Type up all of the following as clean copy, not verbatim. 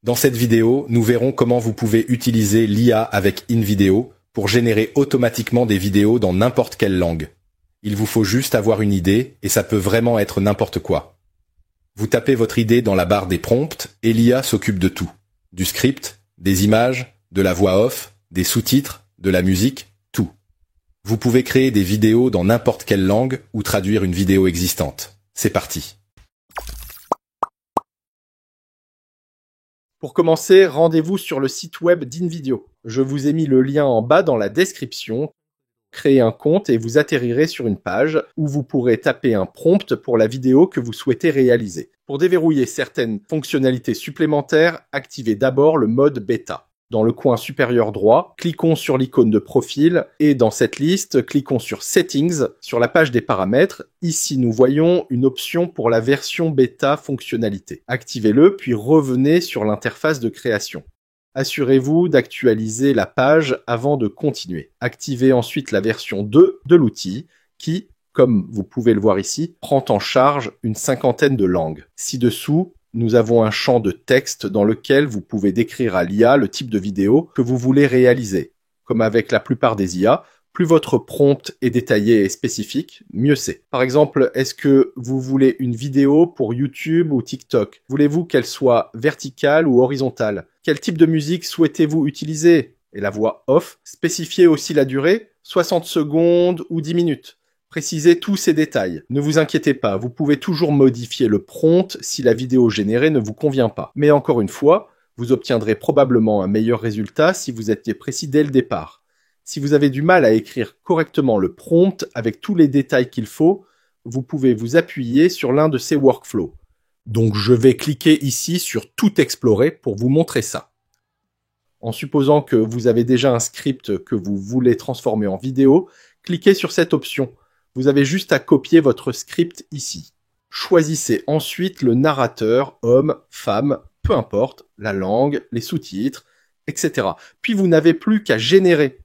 Dans cette vidéo, nous verrons comment vous pouvez utiliser l'IA avec InVideo pour générer automatiquement des vidéos dans n'importe quelle langue. Il vous faut juste avoir une idée et ça peut vraiment être n'importe quoi. Vous tapez votre idée dans la barre des prompts et l'IA s'occupe de tout. Du script, des images, de la voix off, des sous-titres, de la musique, tout. Vous pouvez créer des vidéos dans n'importe quelle langue ou traduire une vidéo existante. C'est parti. Pour commencer, rendez-vous sur le site web d'InVideo. Je vous ai mis le lien en bas dans la description. Créez un compte et vous atterrirez sur une page où vous pourrez taper un prompt pour la vidéo que vous souhaitez réaliser. Pour déverrouiller certaines fonctionnalités supplémentaires, activez d'abord le mode bêta. Dans le coin supérieur droit, cliquons sur l'icône de profil et dans cette liste, cliquons sur Settings sur la page des paramètres. Ici, nous voyons une option pour la version bêta fonctionnalité. Activez-le puis revenez sur l'interface de création. Assurez-vous d'actualiser la page avant de continuer. Activez ensuite la version 2 de l'outil qui, comme vous pouvez le voir ici, prend en charge une cinquantaine de langues. Ci-dessous, nous avons un champ de texte dans lequel vous pouvez décrire à l'IA le type de vidéo que vous voulez réaliser. Comme avec la plupart des IA, plus votre prompt est détaillé et spécifique, mieux c'est. Par exemple, est-ce que vous voulez une vidéo pour YouTube ou TikTok? Voulez-vous qu'elle soit verticale ou horizontale? Quel type de musique souhaitez-vous utiliser? Et la voix off, spécifiez aussi la durée, 60 secondes ou 10 minutes. Précisez tous ces détails. Ne vous inquiétez pas, vous pouvez toujours modifier le prompt si la vidéo générée ne vous convient pas. Mais encore une fois, vous obtiendrez probablement un meilleur résultat si vous étiez précis dès le départ. Si vous avez du mal à écrire correctement le prompt avec tous les détails qu'il faut, vous pouvez vous appuyer sur l'un de ces workflows. Donc je vais cliquer ici sur Tout explorer pour vous montrer ça. En supposant que vous avez déjà un script que vous voulez transformer en vidéo, cliquez sur cette option. Vous avez juste à copier votre script ici. Choisissez ensuite le narrateur, homme, femme, peu importe, la langue, les sous-titres, etc. Puis vous n'avez plus qu'à générer.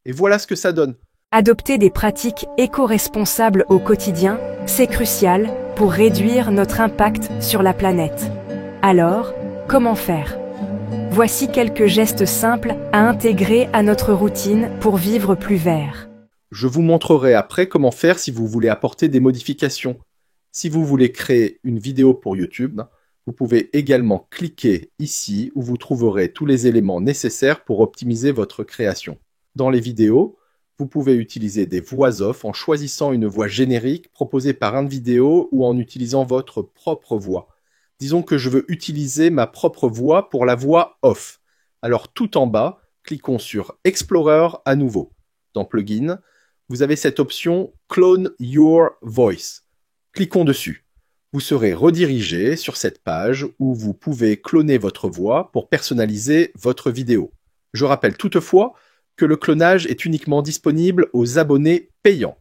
Et voilà ce que ça donne. Adopter des pratiques éco-responsables au quotidien, c'est crucial pour réduire notre impact sur la planète. Alors, comment faire ? Voici quelques gestes simples à intégrer à notre routine pour vivre plus vert. Je vous montrerai après comment faire si vous voulez apporter des modifications. Si vous voulez créer une vidéo pour YouTube, vous pouvez également cliquer ici où vous trouverez tous les éléments nécessaires pour optimiser votre création. Dans les vidéos, vous pouvez utiliser des voix off en choisissant une voix générique proposée par InVideo ou en utilisant votre propre voix. Disons que je veux utiliser ma propre voix pour la voix off. Alors tout en bas, cliquons sur Explorer à nouveau. Dans Plugin, vous avez cette option Clone Your Voice. Cliquons dessus. Vous serez redirigé sur cette page où vous pouvez cloner votre voix pour personnaliser votre vidéo. Je rappelle toutefois que le clonage est uniquement disponible aux abonnés payants.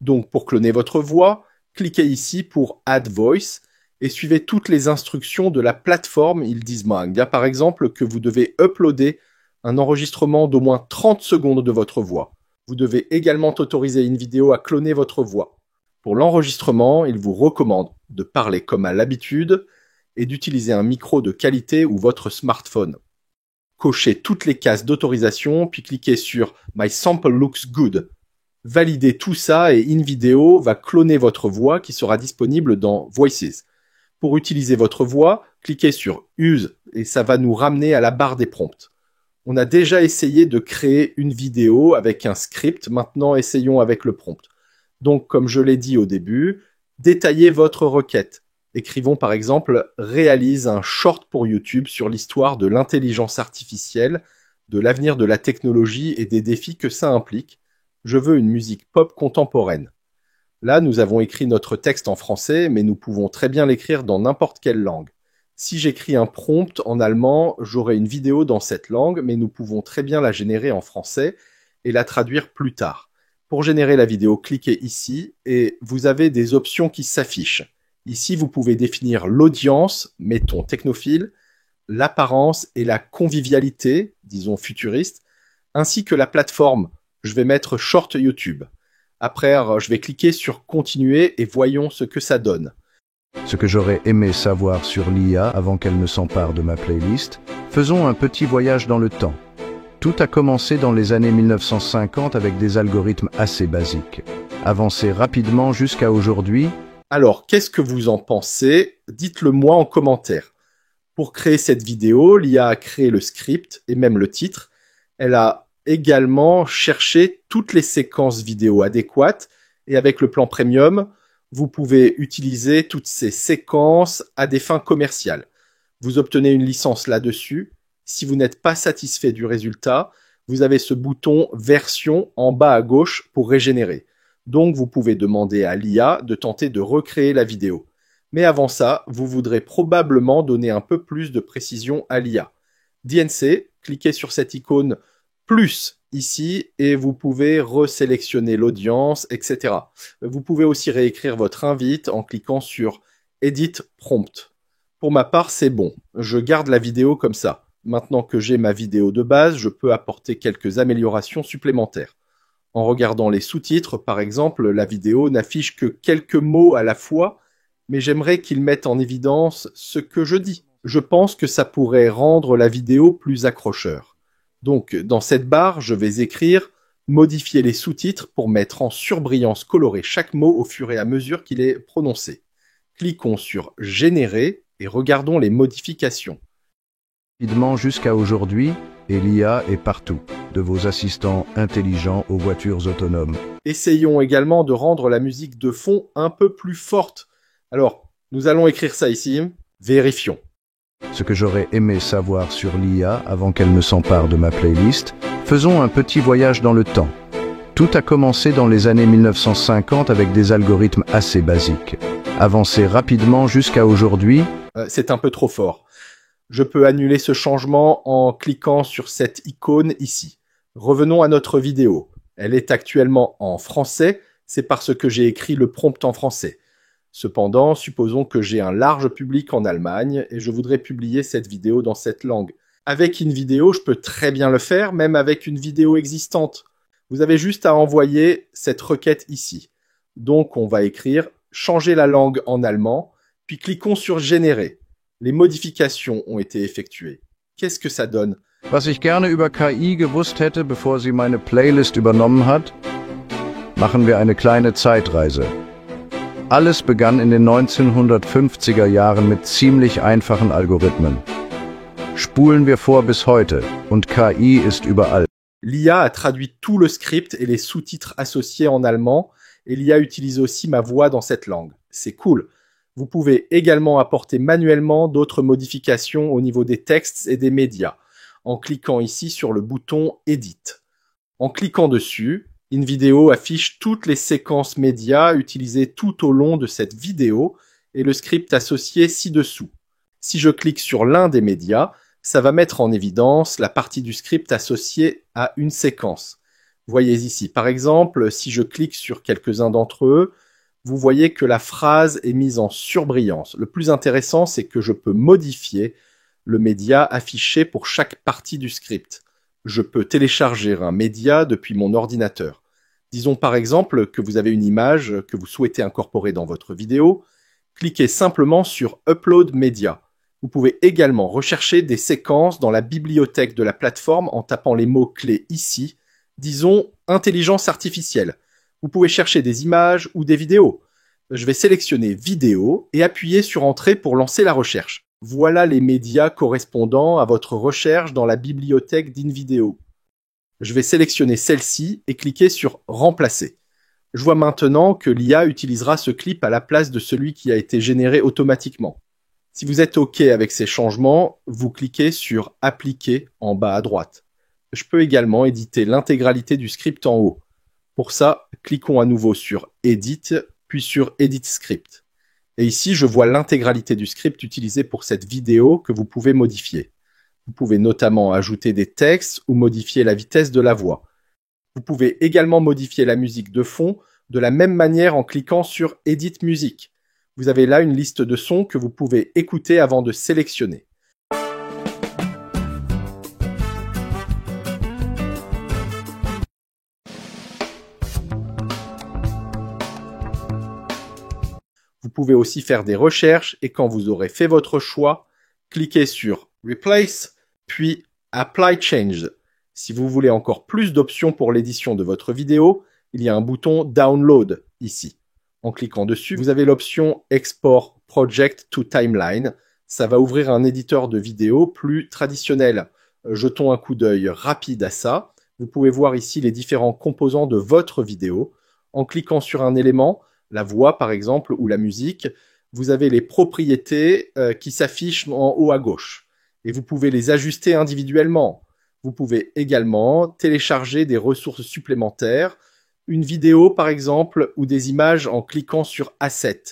Donc pour cloner votre voix, cliquez ici pour Add Voice et suivez toutes les instructions de la plateforme. Ils disent par exemple que vous devez uploader un enregistrement d'au moins 30 secondes de votre voix. Vous devez également autoriser InVideo à cloner votre voix. Pour l'enregistrement, il vous recommande de parler comme à l'habitude et d'utiliser un micro de qualité ou votre smartphone. Cochez toutes les cases d'autorisation, puis cliquez sur My Sample Looks Good. Validez tout ça et InVideo va cloner votre voix qui sera disponible dans Voices. Pour utiliser votre voix, cliquez sur Use et ça va nous ramener à la barre des prompts. On a déjà essayé de créer une vidéo avec un script, maintenant essayons avec le prompt. Donc, comme je l'ai dit au début, détaillez votre requête. Écrivons par exemple « Réalise un short pour YouTube sur l'histoire de l'intelligence artificielle, de l'avenir de la technologie et des défis que ça implique. Je veux une musique pop contemporaine. » Là, nous avons écrit notre texte en français, mais nous pouvons très bien l'écrire dans n'importe quelle langue. Si j'écris un prompt en allemand, j'aurai une vidéo dans cette langue, mais nous pouvons très bien la générer en français et la traduire plus tard. Pour générer la vidéo, cliquez ici et vous avez des options qui s'affichent. Ici, vous pouvez définir l'audience, mettons technophile, l'apparence et la convivialité, disons futuriste, ainsi que la plateforme. Je vais mettre Short YouTube. Après, je vais cliquer sur Continuer et voyons ce que ça donne. Ce que j'aurais aimé savoir sur l'IA avant qu'elle ne s'empare de ma playlist, faisons un petit voyage dans le temps. Tout a commencé dans les années 1950 avec des algorithmes assez basiques. Avancé rapidement jusqu'à aujourd'hui. Alors, qu'est-ce que vous en pensez? Dites-le moi en commentaire. Pour créer cette vidéo, l'IA a créé le script et même le titre. Elle a également cherché toutes les séquences vidéo adéquates et avec le plan premium, vous pouvez utiliser toutes ces séquences à des fins commerciales. Vous obtenez une licence là-dessus. Si vous n'êtes pas satisfait du résultat, vous avez ce bouton version en bas à gauche pour régénérer. Donc vous pouvez demander à l'IA de tenter de recréer la vidéo. Mais avant ça, vous voudrez probablement donner un peu plus de précision à l'IA. DNC, cliquez sur cette icône plus ici et vous pouvez resélectionner l'audience, etc. Vous pouvez aussi réécrire votre invite en cliquant sur Edit Prompt. Pour ma part, c'est bon. Je garde la vidéo comme ça. Maintenant que j'ai ma vidéo de base, je peux apporter quelques améliorations supplémentaires. En regardant les sous-titres, par exemple, la vidéo n'affiche que quelques mots à la fois, mais j'aimerais qu'ils mettent en évidence ce que je dis. Je pense que ça pourrait rendre la vidéo plus accrocheur. Donc, dans cette barre, je vais écrire « Modifier les sous-titres » pour mettre en surbrillance colorée chaque mot au fur et à mesure qu'il est prononcé. Cliquons sur « Générer » et regardons les modifications. Rapidement jusqu'à aujourd'hui, et l'IA est partout, de vos assistants intelligents aux voitures autonomes. Essayons également de rendre la musique de fond un peu plus forte. Alors, nous allons écrire ça ici. Vérifions. Ce que j'aurais aimé savoir sur l'IA avant qu'elle ne s'empare de ma playlist, faisons un petit voyage dans le temps. Tout a commencé dans les années 1950 avec des algorithmes assez basiques. Avancé rapidement jusqu'à aujourd'hui. C'est un peu trop fort. Je peux annuler ce changement en cliquant sur cette icône ici. Revenons à notre vidéo. Elle est actuellement en français, c'est parce que j'ai écrit le prompt en français. Cependant, supposons que j'ai un large public en Allemagne et je voudrais publier cette vidéo dans cette langue. Avec InVideo, je peux très bien le faire, même avec une vidéo existante. Vous avez juste à envoyer cette requête ici. Donc, on va écrire « Changer la langue en allemand », puis cliquons sur « Générer ». Les modifications ont été effectuées. Qu'est-ce que ça donne? Was ich gerne über KI gewusst hätte, bevor sie meine Playlist übernommen hat? Machen wir eine kleine Zeitreise. Alles begann in den 1950er Jahren mit ziemlich einfachen Algorithmen. Spulen wir vor bis heute und KI ist überall. L'IA a traduit tout le script et les sous-titres associés en allemand et l'IA utilise aussi ma voix dans cette langue. C'est cool. Vous pouvez également apporter manuellement d'autres modifications au niveau des textes et des médias en cliquant ici sur le bouton Edit. En cliquant dessus, InVideo affiche toutes les séquences médias utilisées tout au long de cette vidéo et le script associé ci-dessous. Si je clique sur l'un des médias, ça va mettre en évidence la partie du script associée à une séquence. Voyez ici, par exemple, si je clique sur quelques-uns d'entre eux, vous voyez que la phrase est mise en surbrillance. Le plus intéressant, c'est que je peux modifier le média affiché pour chaque partie du script. Je peux télécharger un média depuis mon ordinateur. Disons par exemple que vous avez une image que vous souhaitez incorporer dans votre vidéo. Cliquez simplement sur Upload Media. Vous pouvez également rechercher des séquences dans la bibliothèque de la plateforme en tapant les mots-clés ici. Disons intelligence artificielle. Vous pouvez chercher des images ou des vidéos. Je vais sélectionner vidéo et appuyer sur entrée pour lancer la recherche. Voilà les médias correspondant à votre recherche dans la bibliothèque d'InVideo. Je vais sélectionner celle-ci et cliquer sur remplacer. Je vois maintenant que l'IA utilisera ce clip à la place de celui qui a été généré automatiquement. Si vous êtes OK avec ces changements, vous cliquez sur appliquer en bas à droite. Je peux également éditer l'intégralité du script en haut. Pour ça, cliquons à nouveau sur Edit, puis sur Edit Script. Et ici, je vois l'intégralité du script utilisé pour cette vidéo que vous pouvez modifier. Vous pouvez notamment ajouter des textes ou modifier la vitesse de la voix. Vous pouvez également modifier la musique de fond de la même manière en cliquant sur Edit Music. Vous avez là une liste de sons que vous pouvez écouter avant de sélectionner. Vous pouvez aussi faire des recherches et quand vous aurez fait votre choix, cliquez sur Replace, puis Apply Change. Si vous voulez encore plus d'options pour l'édition de votre vidéo, il y a un bouton Download ici. En cliquant dessus, vous avez l'option Export Project to Timeline. Ça va ouvrir un éditeur de vidéo plus traditionnel. Jetons un coup d'œil rapide à ça. Vous pouvez voir ici les différents composants de votre vidéo. En cliquant sur un élément, la voix par exemple ou la musique, vous avez les propriétés qui s'affichent en haut à gauche. Et vous pouvez les ajuster individuellement. Vous pouvez également télécharger des ressources supplémentaires, une vidéo par exemple ou des images en cliquant sur Asset.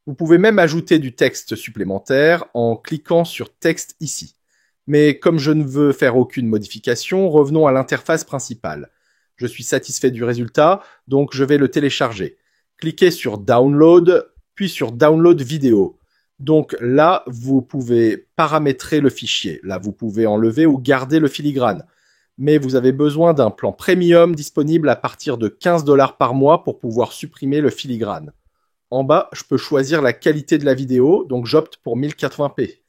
Vous pouvez même ajouter du texte supplémentaire en cliquant sur Texte ici. Mais comme je ne veux faire aucune modification, revenons à l'interface principale. Je suis satisfait du résultat, donc je vais le télécharger. Cliquez sur Download, puis sur Download vidéo. Donc là, vous pouvez paramétrer le fichier. Là, vous pouvez enlever ou garder le filigrane. Mais vous avez besoin d'un plan premium disponible à partir de 15 $ par mois pour pouvoir supprimer le filigrane. En bas, je peux choisir la qualité de la vidéo, donc j'opte pour 1080p.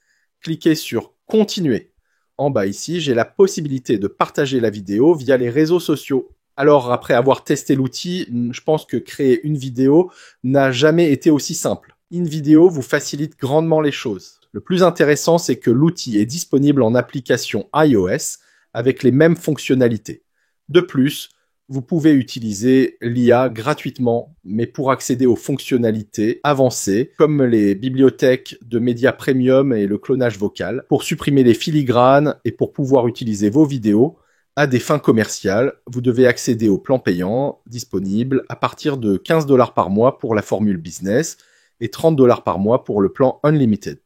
Cliquez sur Continuer. En bas ici, j'ai la possibilité de partager la vidéo via les réseaux sociaux. Alors, après avoir testé l'outil, je pense que créer une vidéo n'a jamais été aussi simple. InVideo vous facilite grandement les choses. Le plus intéressant, c'est que l'outil est disponible en application iOS avec les mêmes fonctionnalités. De plus, vous pouvez utiliser l'IA gratuitement, mais pour accéder aux fonctionnalités avancées, comme les bibliothèques de médias premium et le clonage vocal, pour supprimer les filigranes et pour pouvoir utiliser vos vidéos à des fins commerciales, vous devez accéder au plan payant disponible à partir de 15 $ par mois pour la formule business et 30 $ par mois pour le plan Unlimited.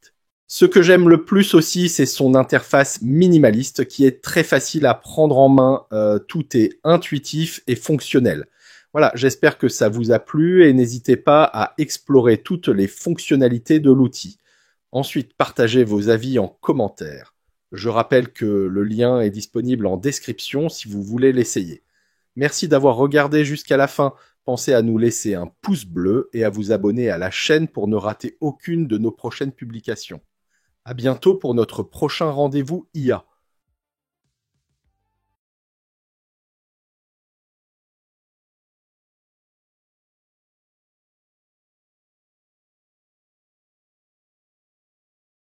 Ce que j'aime le plus aussi, c'est son interface minimaliste qui est très facile à prendre en main. Tout est intuitif et fonctionnel. Voilà, j'espère que ça vous a plu et n'hésitez pas à explorer toutes les fonctionnalités de l'outil. Ensuite, partagez vos avis en commentaire. Je rappelle que le lien est disponible en description si vous voulez l'essayer. Merci d'avoir regardé jusqu'à la fin. Pensez à nous laisser un pouce bleu et à vous abonner à la chaîne pour ne rater aucune de nos prochaines publications. À bientôt pour notre prochain rendez-vous IA.